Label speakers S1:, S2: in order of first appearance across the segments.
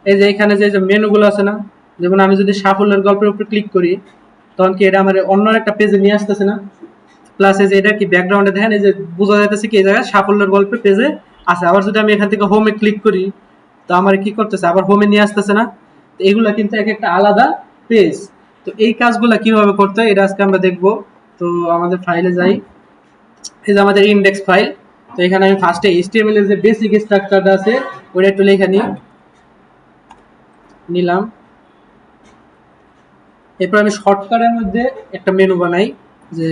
S1: এই যে এখানে যে মেনুগুলো আছে না, যেমন আমি যদি সাফল্যের গল্পের উপর ক্লিক করি তখন কি এটা আমার অন্য একটা পেজে নিয়ে আসতেছে না? প্লাস এই যে এটা কি ব্যাকগ্রাউন্ডে দেখেন এই যে বোঝা যাইতেছে কি এই জায়গায় সাফল্যের গল্পের পেজে আছে। আবার যদি আমি এখান থেকে হোমে ক্লিক করি তো আমার কি করতেছে, আবার হোমে নিয়ে আসতেছে না? তো এগুলা কিন্তু এক একটা আলাদা পেজ। তো এই কাজগুলা কিভাবে করতে হয় এটা আজকে আমরা দেখব। তো আমাদের ফাইলে যাই, এই যে আমাদের ইন্ডেক্স ফাইল। তো এখানে আমি ফার্স্টে এইচটিএমএল এর যে বেসিক স্ট্রাকচারটা আছে ওটা একটু লেখা নিলাম। এরপর আমি শর্টকাটের মধ্যে একটা মেনু বানাই, যে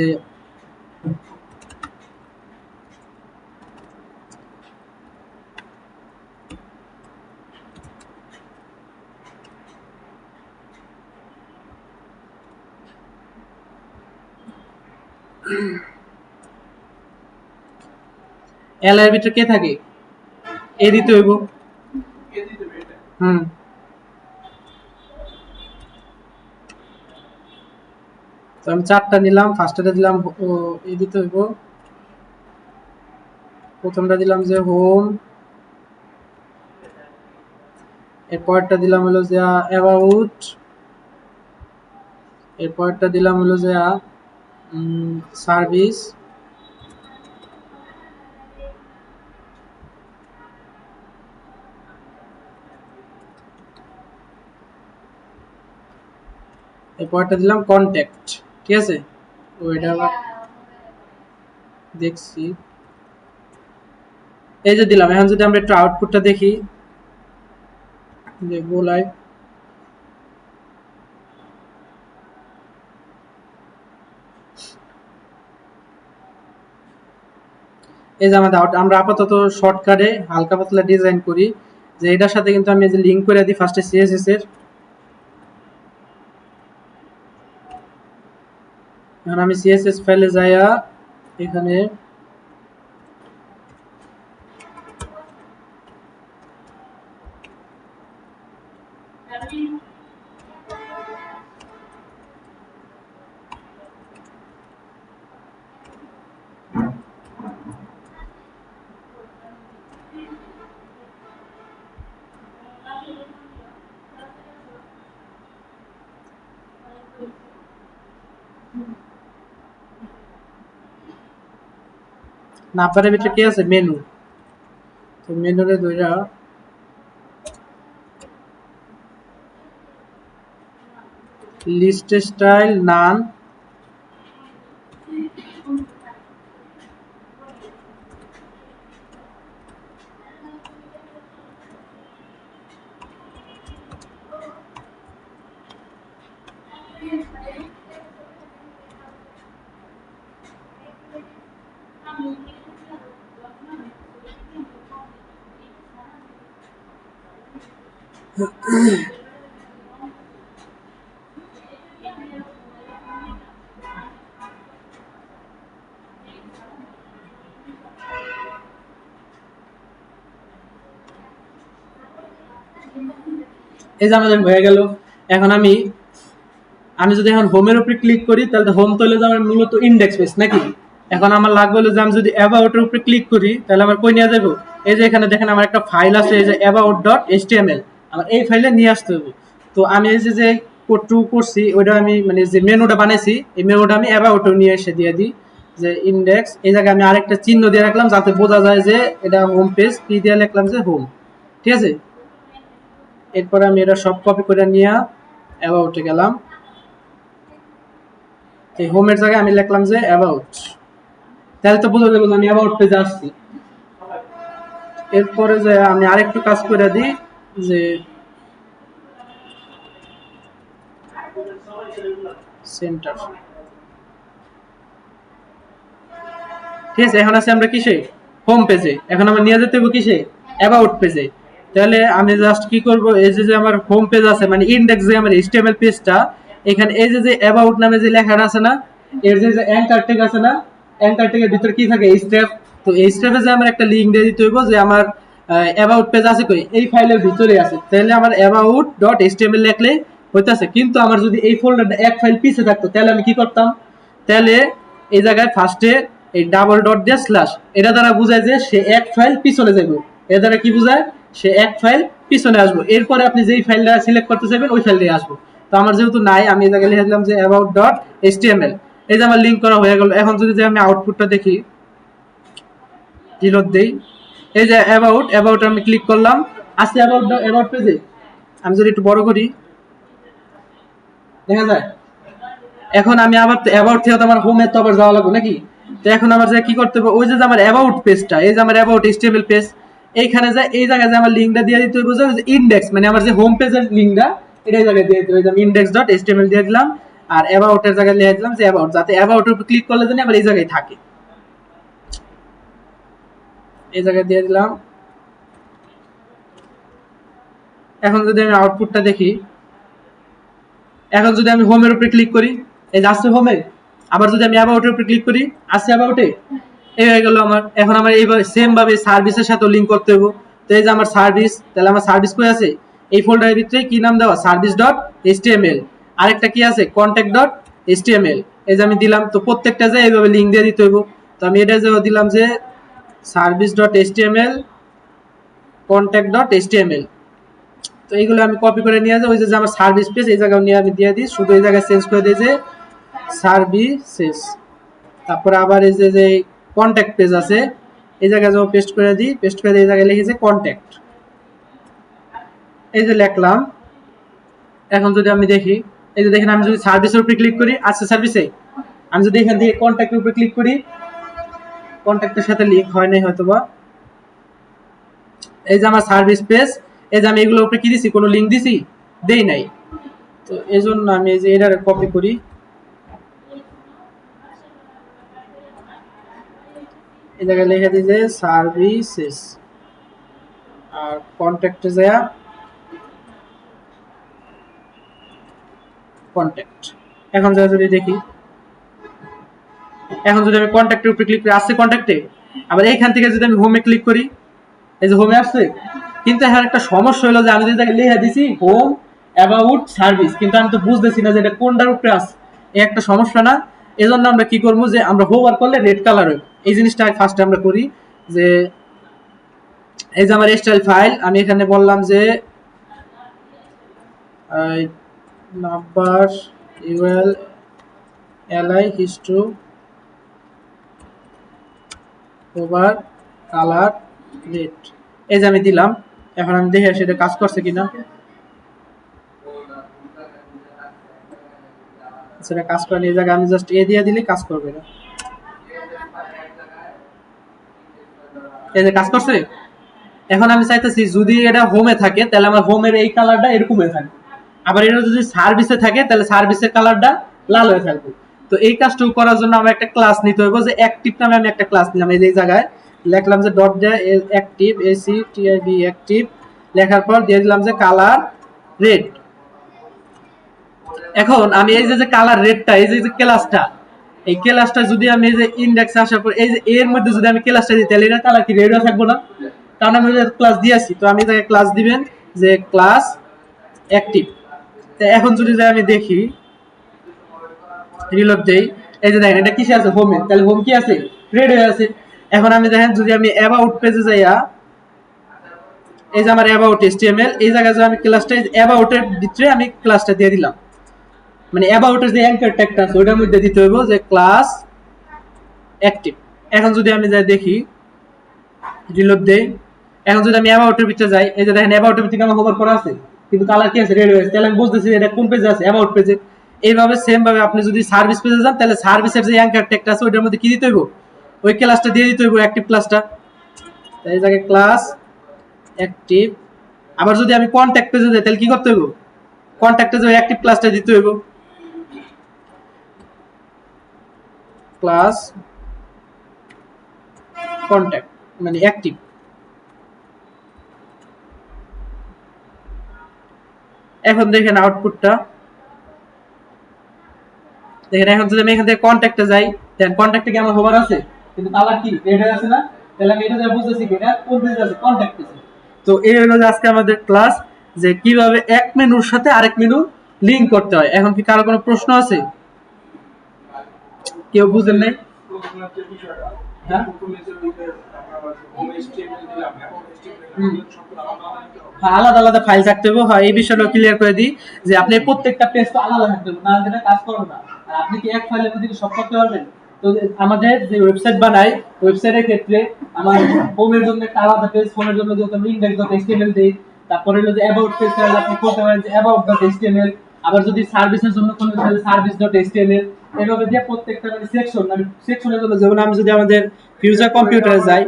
S1: এল এর ভিতরে কে থাকে, এ দিতে হইব। হুম, তো আমি চারটা নিলাম, ফার্স্টটা দিলাম এ দিতে হইব। প্রথমটা দিলাম যে হোম, এরপরটা দিলাম হলো যে অ্যাবাউট, এরপরটা দিলাম হলো যে সার্ভিস, এরপরটা দিলাম কন্ট্যাক্ট। ঠিক আছে, ওইটা আবার দেখছি। এই যে দিলাম, এখন যদি আমরা একটু আউটপুটটা দেখি, দেখবো লাইভ। এই যে আমাদের আমরা আপাতত শর্টকাটে হালকা পাতলা ডিজাইন করি, যে এটার সাথে কিন্তু আমি যে লিঙ্ক করে দিই ফার্স্টে সিএসএস এর। এখন আমি সিএসএস ফাইলে যাইয়া এখানে নাম্বারের ভিতরে কি আছে, মেনু। তো মেনুরে ধইরা লিস্ট স্টাইল নান, এই যে আমাদের হয়ে গেল। এখন আমি যদি এখন হোমের উপরে ক্লিক করি তাহলে হোম তো হলো আমার মূলত ইন্ডেক্স পেজ নাকি। এখন আমার লাগবে হলো যে আমি যদি অ্যাবাউটের উপরে ক্লিক করি তাহলে আমার কই নিয়ে যাবো, এই যে এখানে দেখেন আমার একটা ফাইল আছে এই যে about.html, আমার এই ফাইলে নিয়ে আসতে হবে। তো আমি এই যে কোডটু করছি ওইটা আমি মানে যে মেনুটা বানাইছি এই মেনুটা আমি অ্যাবাউটে নিয়ে এসে দিয়ে দিই, যে ইন্ডেক্স। এই জায়গায় আমি আরেকটা চিহ্ন দিয়ে রাখলাম যাতে বোঝা যায় যে এটা হোম পেজ, পি দিয়ে লিখলাম যে হোম। ঠিক আছে, এরপরে আমি এটা সব কপি করে নিয়ে অ্যাবাউটে গেলাম। এই হোমের জায়গায় আমি লিখলাম যে অ্যাবাউট, তাহলে তো বোঝা যাবে আমি অ্যাবাউট পেজে আসছি। এরপরে যে আমি আরেকটু কাজ করে দিই, যে সেন্টার। ঠিক আছে, এখন আছে আমরা কিসে, হোম পেজে। এখন আমরা নিয়ে যেতে হবে কিসে, অ্যাবাউট পেজে। তাহলে আমি জাস্ট কি করব, এই যে আমার হোম পেজ আছে মানে ইন্ডেক্স যে আমার এইচটিএমএল পেজটা, এখানে এই যে অ্যাবাউট নামে যে লেখাটা আছে না, এর যে অ্যাঙ্কার ট্যাগ আছে না, অ্যাঙ্কার ট্যাগের ভিতর কি থাকে, স্টেপ। তো এই স্টেপে যে আমার একটা লিংক দিয়ে দিতে হইব যে আমার অ্যাবাউট পেজ আছে কই, এই ফাইলের ভিতরে আছে। তাহলে আমার about.html লিখলে হইতাছে। কিন্তু আমার যদি এই ফোল্ডারটা এক ফাইল পিছে থাকতো তাহলে আমি কি করতাম, তাহলে এই জায়গায় ফার্স্টে এই ডাবল ডট দিয়ে স্ল্যাশ, এটা দ্বারা বোঝায় যে সে এক ফাইল পিছনে যাবে। এর দ্বারা কি বোঝায়, সে এক ফাইল পিছনে আসবো, এরপরে আপনি যেই ফাইলটা সিলেক্ট করতে চাইবেন ওই ফাইলটাই আসবো। তো আমার যেহেতু নাই, আমি এই জায়গায় লিখে দিলাম যে about.html। এই যে আমার লিঙ্ক করা হয়ে গেল। এখন যদি আমি আউটপুটটা দেখি, রিলোড দেই, এই যে অ্যাবাউট আমি ক্লিক করলাম, আসছে অ্যাবাউট পেজে। আমি যদি একটু বড় করি দেখা যায়। এখন আমি আবার অ্যাবাউট থেকে আমার হোমে তো আবার যাওয়া লাগবে নাকি? তো এখন আমার যে কি করতে হবে, ওই যে আমার অ্যাবাউট পেজটা, এই যে আমার অ্যাবাউট এইচটিএমএল পেজ, এইখানে যায় এই জায়গায় যে আমার লিঙ্কটা দিয়ে দিতে হবে, যে ইন্ডেক্স মানে আমার যে হোম পেজের লিঙ্কটা এটা জায়গায় দিয়ে দিতে হবে। আমি index.html দিয়ে দিলাম, আর অ্যাবাউটের জায়গায় লিখে দিলাম যে অ্যাবাউট, যাতে অ্যাবাউটের উপর ক্লিক করলে জানি আবার এই জায়গায় থাকে। এই জায়গায় দিয়ে দিলাম। এখন যদি আমি আউটপুটটা দেখি, এখন যদি আমি হোমের উপরে ক্লিক করি, এই যে আসছে হোমে, আবার যদি আমি অ্যাবাউটের উপরে ক্লিক করি আসছে অ্যাবাউটে, এই হয়ে গেল আমার। এখন আমার এইভাবে সেম ভাবে সার্ভিসের সাথে লিঙ্ক করতে হবে। তো এই যে আমার সার্ভিস, তাহলে আমার সার্ভিস কই আছে, এই ফোল্ডারের ভিতরে কি নাম দেওয়া, সার্ভিস.html। আরেকটা কি আছে, contact.html। এই যে আমি দিলাম, তো প্রত্যেকটা যে এইভাবে লিঙ্ক দিয়ে দিতে হবে। তো আমি এটা যে দিলাম যে সার্ভিস.html, contact.html। তো এইগুলো আমি কপি করে নিয়ে যাই, ওই যে আমার সার্ভিস পেজ এই জায়গায় নিয়ে আমি দিয়ে দিই, শুধু এই জায়গায় চেঞ্জ করে দিই যে সার্ভিসেস। তারপরে আবার এই যে কন্ট্যাক্ট পেজ আছে, এই জায়গায় যে পেস্ট করে দিই, পেস্ট করে এই জায়গায় লিখেছি কন্ট্যাক্ট, এই যে লিখলাম। এখন যদি আমি দেখি, এই যে দেখেন আমি যদি সার্ভিসের উপরে ক্লিক করি আচ্ছা সার্ভিসে, আমি যদি এখান থেকে কন্ট্যাক্টের উপরে ক্লিক করি, কন্ট্যাক্টের সাথে লিঙ্ক হয় নাই হয়তোবা। এই যে আমার সার্ভিস পেজ, এই যে আমি এগুলোর উপরে কি দিছি, কোনো লিঙ্ক দিছি, দেই নাই। তো এই জন্য আমি এই যে এটার কপি করি, এই জায়গায় লিখে দিই যে সার্ভিসেস, আর কন্ট্যাক্টে যায় কন্ট্যাক্ট। এখন যদি দেখি, এখন যদি আমি কন্ট্যাক্টের উপরে ক্লিক করি আসছে কন্ট্যাক্টে, আবার এইখান থেকে যদি আমি হোমে ক্লিক করি, এই যে হোমে আসছে। কিন্তু এখন একটা সমস্যা হলো যে আমি যদি লিখে দিছি হোম অ্যাবাউট সার্ভিস, কিন্তু আমি তো বুঝতেছি না যে এটা কোনটার উপরে আছে। এই একটা সমস্যা না? এজন্য আমরা কি করবো, যে আমরা হোভার করলে রেড কালার হবে, এই জিনিসটা ফার্স্টে আমরা করি। যে এই যে আমার স্টাইল ফাইল, আমি এখানে বললাম যে number UL LI history over colour red, এই যে আমি দিলাম। এখন আমি দেখে সেটা কাজ করছে কিনা, সেটা কাজ করে এই জায়গায় আমি জাস্ট এ দিয়ে দিলে কাজ করবে না। এই যে কাজ করছে। এখন আমি চাইতেছি যদি এটা হোমে থাকে তাহলে আমার হোমের এই কালারটা এরকম হয়ে থাকবে, আবার এটা যদি সার্ভিসে থাকে তাহলে সার্ভিসের কালারটা লাল হয়ে থাকবে। তো এই কাজটুকু করার জন্য আমার একটা ক্লাস নিতে হবে, যে অ্যাক্টিভ নামে আমি একটা ক্লাস নিলাম। এই জায়গায় লিখলাম যে ডট অ্যাক্টিভ, ACTIV অ্যাক্টিভ, লেখার পর দিয়ে দিলাম যে কালার রেড। এখন আমি এই যে কালার রেডটা, এই যে ক্লাসটা, এই ক্লাসটা যদি আমি এই যে ইনডেক্সে আসার পর এই যে এর মধ্যে যদি আমি ক্লাসটা দিই, তাহলে এটা কালার কি রেড হয়ে থাকবো না? কারণ আমি ক্লাস দিয়েছি। তো আমি তাকে ক্লাস দিবেন যে ক্লাস অ্যাক্টিভ। তো এখন যদি আমি দেখি, রিলোড দেই, এই যে দেখেন এটা কিসে আছে, হোমে, তাহলে হোম কি আছে, রেড হয়ে আছে। এখন আমি দেখেন যদি আমি অ্যাবাউট পেজে যাইয়া, এই যে আমার অ্যাবাউট HTML, এই জায়গায় যে আমি ক্লাসটা অ্যাবাউটের ভিতরে আমি ক্লাসটা দিয়ে দিলাম, মানে অ্যাবাউটের যে অ্যাঙ্কার ট্যাগটা আছে ওটার মধ্যে দিতে হইব যে ক্লাস অ্যাক্টিভ। এখন যদি আমি যাই দেখি, রিলোড দেই, এখন যদি আমি অ্যাবাউটের ভিতরে যাই, এই যে দেখেন অ্যাবাউটের ভিতরে আমার হোভার করা আছে, কিন্তু কালার কি আছে, রেড হয়ে আছে। তাহলে আমি বুঝতেছি এটা কোন পেজে আছে, অ্যাবাউট পেজে। এইভাবে সেম ভাবে আপনি যদি সার্ভিস পেজে যান, তাহলে সার্ভিসের যে অ্যাঙ্কার ট্যাগটা আছে ওইটার মধ্যে কি দিতে হইব, ওই ক্লাসটা দিয়ে দিতে হইব, অ্যাক্টিভ ক্লাসটা। এই জায়গায় ক্লাস অ্যাক্টিভ। আবার যদি আমি কন্ট্যাক্ট পেজে যাই তাহলে কি করতে হইব, কন্ট্যাক্টে যে অ্যাক্টিভ ক্লাসটা দিতে হইব, ক্লাস কন্ট্যাক্ট মানে অ্যাক্টিভ। এখন দেখেন আউটপুটটা দেখেন। এখন যদি আমি এখান থেকে কন্ট্যাক্টে যাই, দেখেন কন্ট্যাক্টে কি আমার হোভার আছে, কিন্তু কালার কি রেড হয়ে আছে না? তাহলে আমি এটা বুঝতেছি কি এটা কোন পেজে আছে, কন্ট্যাক্ট পেজে। তো এই হলো আজকে আমাদের ক্লাস, যে কিভাবে এক মেনুর সাথে আরেক মেনু লিংক করতে হয়। এখন কি কারো কোনো প্রশ্ন আছে? কেউ বুঝেন নাই? হ্যাঁ আলাদা আলাদা ফাইল থাকতে হবে। হয় এই বিষয়টা ক্লিয়ার করে দিই যে আপনি প্রত্যেকটা পেজ তো আলাদা থাকতে হবে, না যেটা কাজ করবে না। আর আপনি কি এক ফাইলের মধ্যে কি সব করতে পারবেন? তো আমাদের যে ওয়েবসাইট বানাই, ওয়েবসাইটের ক্ষেত্রে আমার হোমের জন্য একটা আলাদা পেজ, হোমের জন্য যত index.html দেই, তারপরে হলো যে অ্যাবাউট পেজ তাহলে আপনি করতে পারেন যে about.html, আবার যদি সার্ভিসের জন্য কোনো তাহলে service.html, এভাবে দিয়ে প্রত্যেকটা মানে সেকশন, আমি সেকশনের জন্য যেমন আমি যদি আমাদের ফিউচার কম্পিউটারে যাই,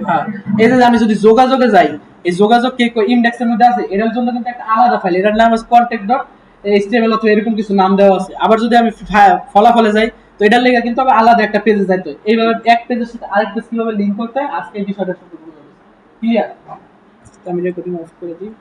S1: হ্যাঁ, এই যে আমি যদি যোগাযোগে যাই, এই যোগাযোগ কে ইন্ডেক্সের মধ্যে আছে, এটার জন্য কিন্তু একটা আলাদা ফাইল, এটার নাম আছে contact.html অথবা এরকম কিছু নাম দেওয়া আছে। আবার যদি আমি ফলাফলে যাই, তো এটার লেগে কিন্তু আমি আলাদা একটা পেজে যাইতে হয়। এইভাবে এক পেজের সাথে আরেক পেজ কিভাবে লিংক করতে হয় আজকে এই বিষয়টা শুরু করব। ক্লিয়ার? আমি রেকর্ডিং অফ করে দিই।